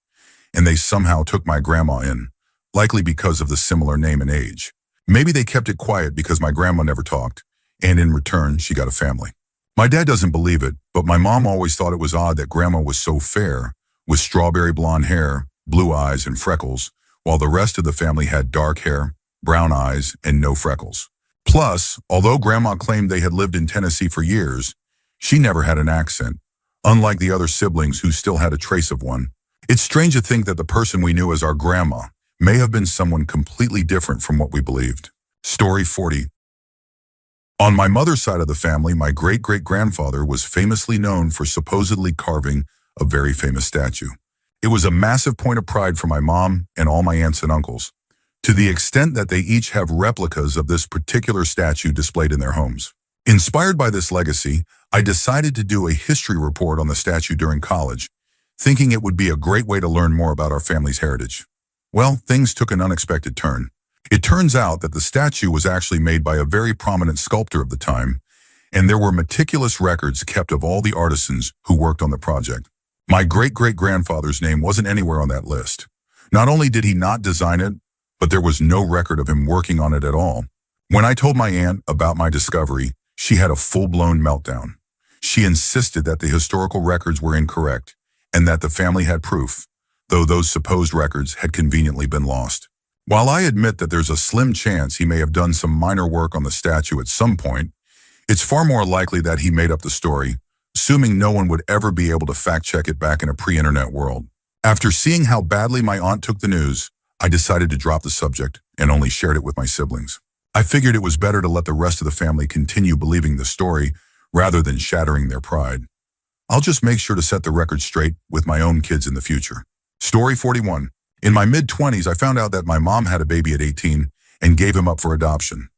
and they somehow took my grandma in, likely because of the similar name and age. Maybe they kept it quiet because my grandma never talked, and in return, she got a family. My dad doesn't believe it, but my mom always thought it was odd that grandma was so fair, with strawberry blonde hair, blue eyes, and freckles, while the rest of the family had dark hair, brown eyes, and no freckles. Plus, although grandma claimed they had lived in Tennessee for years, she never had an accent, unlike the other siblings who still had a trace of one. It's strange to think that the person we knew as our grandma may have been someone completely different from what we believed. Story 40. On my mother's side of the family, my great-great-grandfather was famously known for supposedly carving a very famous statue. It was a massive point of pride for my mom and all my aunts and uncles, to the extent that they each have replicas of this particular statue displayed in their homes. Inspired by this legacy, I decided to do a history report on the statue during college, thinking it would be a great way to learn more about our family's heritage. Well, things took an unexpected turn. It turns out that the statue was actually made by a very prominent sculptor of the time, and there were meticulous records kept of all the artisans who worked on the project. My great-great-grandfather's name wasn't anywhere on that list. Not only did he not design it, but there was no record of him working on it at all. When I told my aunt about my discovery, she had a full-blown meltdown. She insisted that the historical records were incorrect and that the family had proof, though those supposed records had conveniently been lost. While I admit that there's a slim chance he may have done some minor work on the statue at some point, it's far more likely that he made up the story, assuming no one would ever be able to fact-check it back in a pre-internet world. After seeing how badly my aunt took the news, I decided to drop the subject and only shared it with my siblings. I figured it was better to let the rest of the family continue believing the story rather than shattering their pride. I'll just make sure to set the record straight with my own kids in the future. Story 41. In my mid-20s, I found out that my mom had a baby at 18 and gave him up for adoption.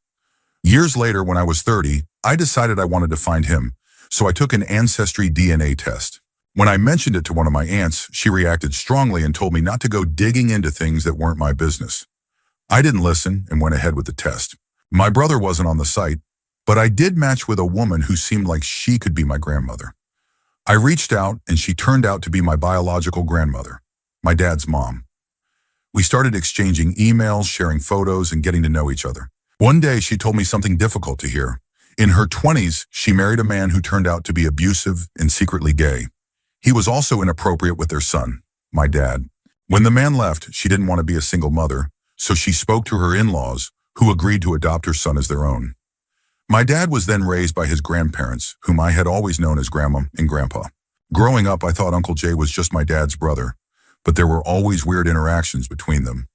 Years later, when I was 30, I decided I wanted to find him, so I took an ancestry DNA test. When I mentioned it to one of my aunts, she reacted strongly and told me not to go digging into things that weren't my business. I didn't listen and went ahead with the test. My brother wasn't on the site, but I did match with a woman who seemed like she could be my grandmother. I reached out and she turned out to be my biological grandmother, my dad's mom. We started exchanging emails, sharing photos, and getting to know each other. One day, she told me something difficult to hear. In her 20s, she married a man who turned out to be abusive and secretly gay. He was also inappropriate with their son, my dad. When the man left, she didn't want to be a single mother, so she spoke to her in-laws, who agreed to adopt her son as their own. My dad was then raised by his grandparents, whom I had always known as Grandma and Grandpa. Growing up, I thought Uncle Jay was just my dad's brother, but there were always weird interactions between them.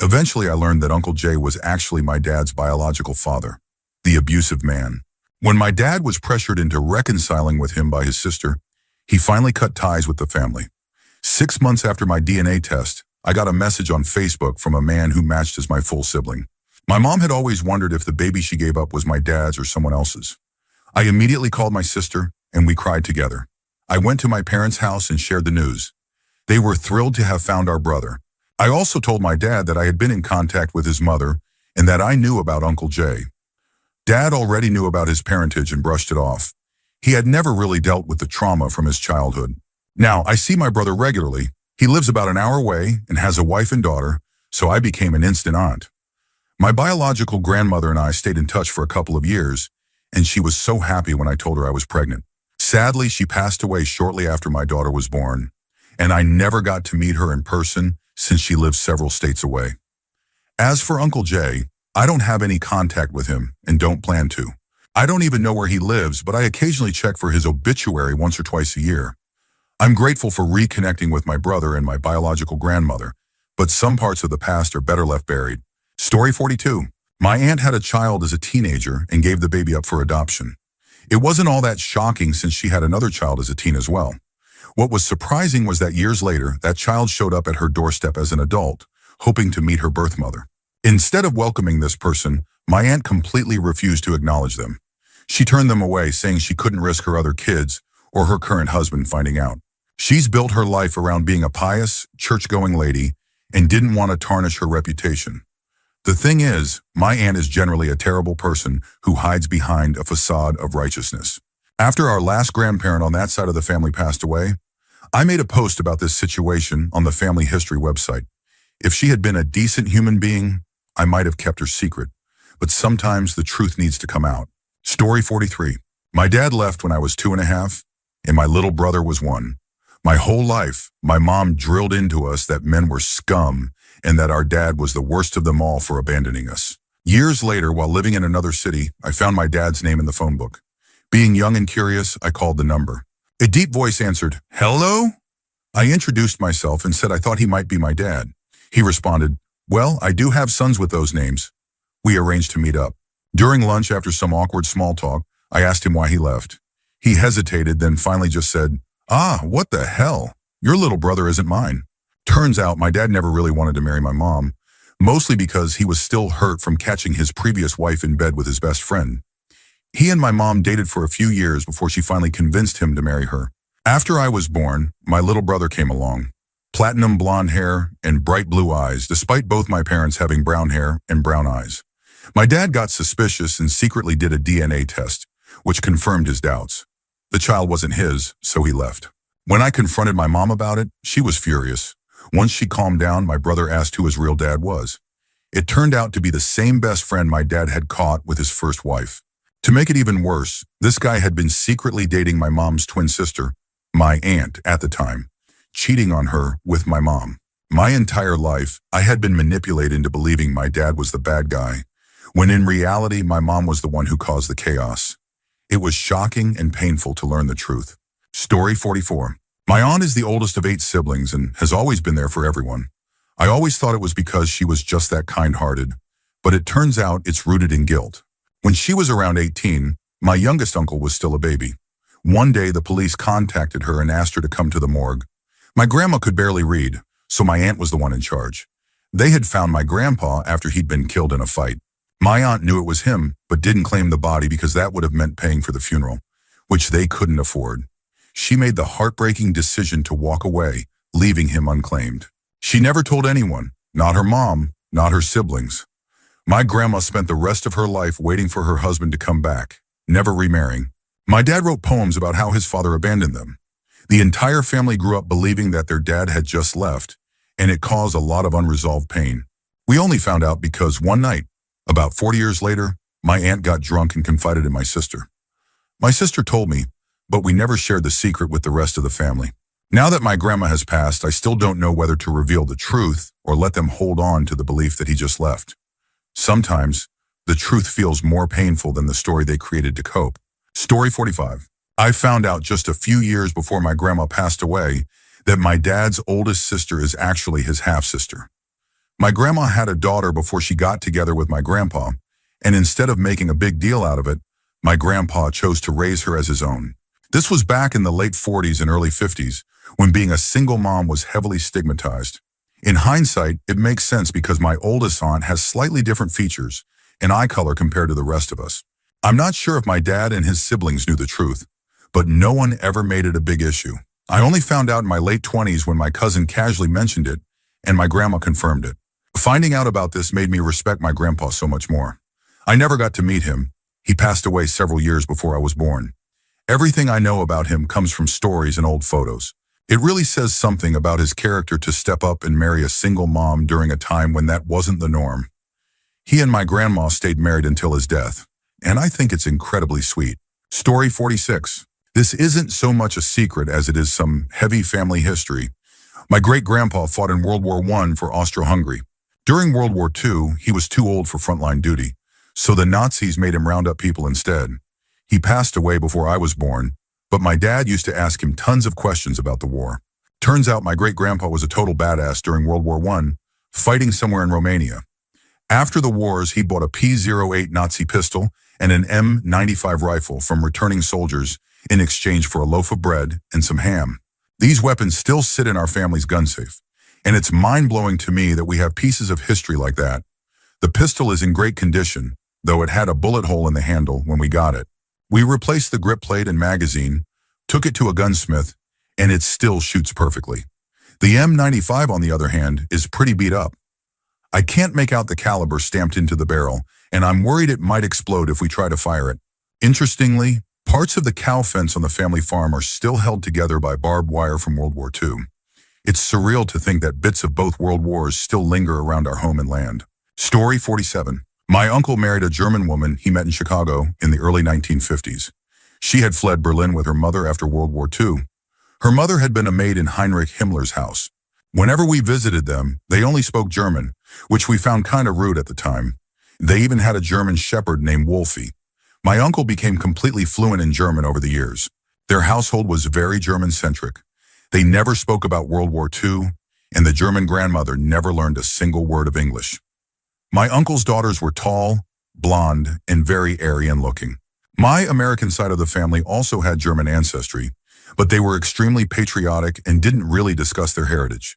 Eventually, I learned that Uncle Jay was actually my dad's biological father, the abusive man. When my dad was pressured into reconciling with him by his sister, he finally cut ties with the family. 6 months after my DNA test, I got a message on Facebook from a man who matched as my full sibling. My mom had always wondered if the baby she gave up was my dad's or someone else's. I immediately called my sister, and we cried together. I went to my parents' house and shared the news. They were thrilled to have found our brother. I also told my dad that I had been in contact with his mother and that I knew about Uncle Jay. Dad already knew about his parentage and brushed it off. He had never really dealt with the trauma from his childhood. Now, I see my brother regularly. He lives about an hour away and has a wife and daughter, so I became an instant aunt. My biological grandmother and I stayed in touch for a couple of years, and she was so happy when I told her I was pregnant. Sadly, she passed away shortly after my daughter was born, and I never got to meet her in person since she lives several states away. As for Uncle Jay, I don't have any contact with him and don't plan to. I don't even know where he lives, but I occasionally check for his obituary once or twice a year. I'm grateful for reconnecting with my brother and my biological grandmother, but some parts of the past are better left buried. Story 42. My aunt had a child as a teenager and gave the baby up for adoption. It wasn't all that shocking since she had another child as a teen as well. What was surprising was that years later, that child showed up at her doorstep as an adult, hoping to meet her birth mother. Instead of welcoming this person, my aunt completely refused to acknowledge them. She turned them away, saying she couldn't risk her other kids or her current husband finding out. She's built her life around being a pious, church-going lady and didn't want to tarnish her reputation. The thing is, my aunt is generally a terrible person who hides behind a facade of righteousness. After our last grandparent on that side of the family passed away, I made a post about this situation on the family history website. If she had been a decent human being, I might have kept her secret, but sometimes the truth needs to come out. Story 43. My dad left when I was 2.5, and my little brother was 1. My whole life, my mom drilled into us that men were scum and that our dad was the worst of them all for abandoning us. Years later, while living in another city, I found my dad's name in the phone book. Being young and curious, I called the number. A deep voice answered, "Hello?" I introduced myself and said I thought he might be my dad. He responded, "Well, I do have sons with those names." We arranged to meet up. During lunch, after some awkward small talk, I asked him why he left. He hesitated, then finally just said, "What the hell? Your little brother isn't mine." Turns out my dad never really wanted to marry my mom, mostly because he was still hurt from catching his previous wife in bed with his best friend. He and my mom dated for a few years before she finally convinced him to marry her. After I was born, my little brother came along. platinum blonde hair, and bright blue eyes, despite both my parents having brown hair and brown eyes. My dad got suspicious and secretly did a DNA test, which confirmed his doubts. The child wasn't his, so he left. When I confronted my mom about it, she was furious. Once she calmed down, my brother asked who his real dad was. It turned out to be the same best friend my dad had caught with his first wife. To make it even worse, this guy had been secretly dating my mom's twin sister, my aunt at the time, cheating on her with my mom. My entire life, I had been manipulated into believing my dad was the bad guy, when in reality, my mom was the one who caused the chaos. It was shocking and painful to learn the truth. Story 44. My aunt is the oldest of 8 siblings and has always been there for everyone. I always thought it was because she was just that kind-hearted, but it turns out it's rooted in guilt. When she was around 18, my youngest uncle was still a baby. One day, the police contacted her and asked her to come to the morgue. My grandma could barely read, so my aunt was the one in charge. They had found my grandpa after he'd been killed in a fight. My aunt knew it was him, but didn't claim the body because that would have meant paying for the funeral, which they couldn't afford. She made the heartbreaking decision to walk away, leaving him unclaimed. She never told anyone, not her mom, not her siblings. My grandma spent the rest of her life waiting for her husband to come back, never remarrying. My dad wrote poems about how his father abandoned them. The entire family grew up believing that their dad had just left, and it caused a lot of unresolved pain. We only found out because one night, about 40 years later, my aunt got drunk and confided in my sister. My sister told me, but we never shared the secret with the rest of the family. Now that my grandma has passed, I still don't know whether to reveal the truth or let them hold on to the belief that he just left. Sometimes, the truth feels more painful than the story they created to cope. Story 45. I found out just a few years before my grandma passed away that my dad's oldest sister is actually his half-sister. My grandma had a daughter before she got together with my grandpa, and instead of making a big deal out of it, my grandpa chose to raise her as his own. This was back in the late 40s and early 50s, when being a single mom was heavily stigmatized. In hindsight, it makes sense because my oldest aunt has slightly different features and eye color compared to the rest of us. I'm not sure if my dad and his siblings knew the truth, but no one ever made it a big issue. I only found out in my late 20s when my cousin casually mentioned it, and my grandma confirmed it. Finding out about this made me respect my grandpa so much more. I never got to meet him. He passed away several years before I was born. Everything I know about him comes from stories and old photos. It really says something about his character to step up and marry a single mom during a time when that wasn't the norm. He and my grandma stayed married until his death, and I think it's incredibly sweet. Story 46. This isn't so much a secret as it is some heavy family history. My great-grandpa fought in World War I for Austro-Hungary. During World War II, he was too old for frontline duty, so the Nazis made him round up people instead. He passed away before I was born, but my dad used to ask him tons of questions about the war. Turns out my great-grandpa was a total badass during World War I, fighting somewhere in Romania. After the wars, he bought a P-08 Nazi pistol and an M95 rifle from returning soldiers in exchange for a loaf of bread and some ham. These weapons still sit in our family's gun safe, and it's mind-blowing to me that we have pieces of history like that. The pistol is in great condition, though it had a bullet hole in the handle when we got it. We replaced the grip plate and magazine, took it to a gunsmith, and it still shoots perfectly. The M95, on the other hand, is pretty beat up. I can't make out the caliber stamped into the barrel, and I'm worried it might explode if we try to fire it. Interestingly, parts of the cow fence on the family farm are still held together by barbed wire from World War II. It's surreal to think that bits of both world wars still linger around our home and land. Story 47. My uncle married a German woman he met in Chicago in the early 1950s. She had fled Berlin with her mother after World War II. Her mother had been a maid in Heinrich Himmler's house. Whenever we visited them, they only spoke German, which we found kind of rude at the time. They even had a German shepherd named Wolfie. My uncle became completely fluent in German over the years. Their household was very German-centric. They never spoke about World War II, and the German grandmother never learned a single word of English. My uncle's daughters were tall, blonde, and very Aryan-looking. My American side of the family also had German ancestry, but they were extremely patriotic and didn't really discuss their heritage.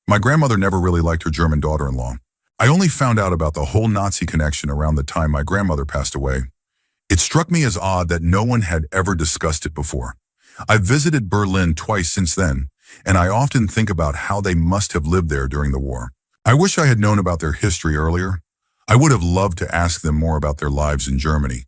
My grandmother never really liked her German daughter-in-law. I only found out about the whole Nazi connection around the time my grandmother passed away. It struck me as odd that no one had ever discussed it before. I've visited Berlin twice since then, and I often think about how they must have lived there during the war. I wish I had known about their history earlier. I would have loved to ask them more about their lives in Germany,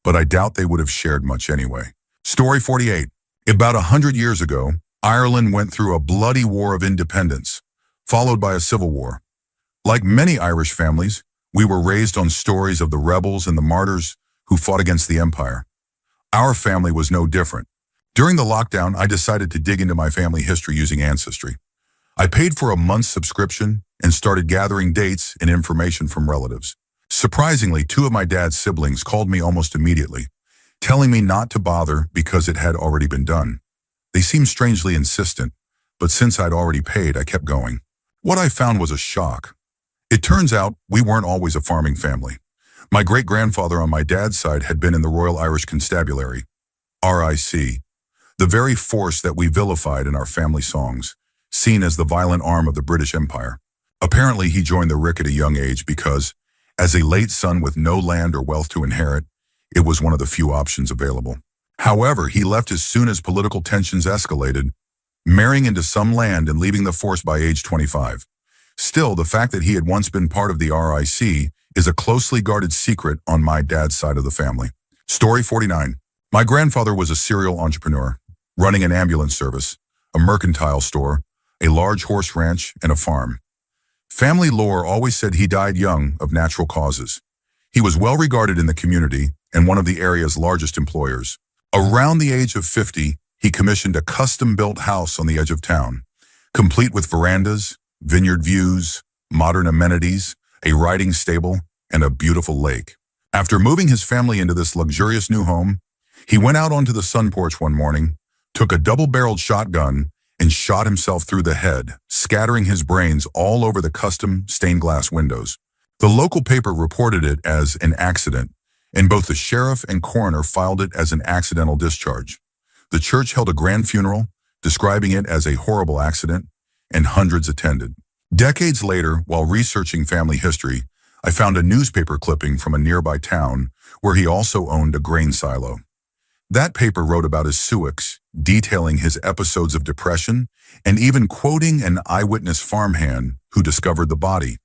but I doubt they would have shared much anyway. Story 48. About 100 years ago, Ireland went through a bloody war of independence, followed by a civil war. Like many Irish families, we were raised on stories of the rebels and the martyrs who fought against the empire. Our family was no different. During the lockdown, I decided to dig into my family history using Ancestry. I paid for a month's subscription and started gathering dates and information from relatives. Surprisingly, 2 of my dad's siblings called me almost immediately, telling me not to bother because it had already been done. They seemed strangely insistent, but since I'd already paid, I kept going. What I found was a shock. It turns out we weren't always a farming family. My great-grandfather on my dad's side had been in the Royal Irish Constabulary, RIC, the very force that we vilified in our family songs, seen as the violent arm of the British Empire. Apparently, he joined the RIC at a young age because, as a late son with no land or wealth to inherit, it was one of the few options available. However, he left as soon as political tensions escalated, marrying into some land and leaving the force by age 25. Still, the fact that he had once been part of the RIC is a closely guarded secret on my dad's side of the family. Story 49. My grandfather was a serial entrepreneur, running an ambulance service, a mercantile store, a large horse ranch, and a farm. Family lore always said he died young of natural causes. He was well regarded in the community and one of the area's largest employers. Around the age of 50, he commissioned a custom-built house on the edge of town, complete with verandas, vineyard views, modern amenities, a riding stable, and a beautiful lake. After moving his family into this luxurious new home, he went out onto the sun porch one morning, took a double-barreled shotgun, and shot himself through the head, scattering his brains all over the custom stained glass windows. The local paper reported it as an accident, and both the sheriff and coroner filed it as an accidental discharge. The church held a grand funeral, describing it as a horrible accident, and hundreds attended. Decades later, while researching family history, I found a newspaper clipping from a nearby town where he also owned a grain silo. That paper wrote about his Suix, detailing his episodes of depression and even quoting an eyewitness farmhand who discovered the body.